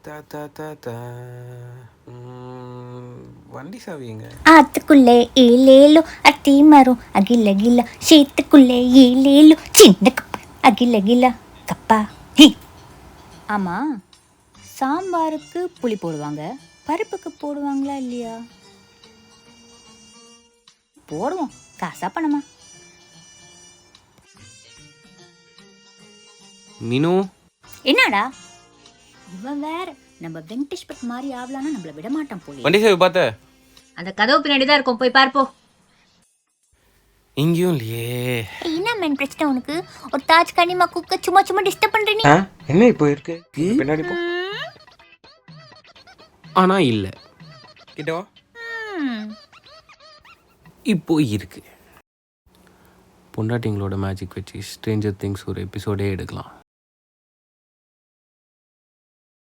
தா தா தா தா வண்டி சாவிங்க ஆத்துக்குள்ளே ஏலேலோ அத்தி மரம் அகில கில்ல சேத்துக்குள்ளே ஏலேலோ சின்ன கப்பா அகில கில்ல கப்பா ஹி. ஆமா, சாம்பாருக்கு புளி போடுவாங்க, பருப்புக்கு போடுவாங்களா இல்லையா? போடுவோம். காசா பணமா? மீனு என்னடா இவன் வேற நம்ம வெங்கடேஷ் பட் மாதிரி ஆகலான்னா நம்மள விட மாட்டான் போலே. வண்டி சாவி பார்த்த அந்த கதவு பின்னாடி தான் இருக்கும், போய் பார்ப்போம். இங்கேயும் இல்லையே. என்ன மேன் பிரச்சனை உனக்கு? ஒரு தாஜ் கனிமா குக்க சும்மா சும்மா டிஸ்டர்ப் பண்ற நீ. என்ன இப்போ இருக்கு பின்னாடி போ. ஆனா இல்ல கிட்டவா இப்போ இருக்கு. பொண்டாட்டிங்களோட மேஜிக் வச்சு ஸ்ட்ரேஞ்சர் திங்ஸ் ஒரு எபிசோடே எடுக்கலாம்.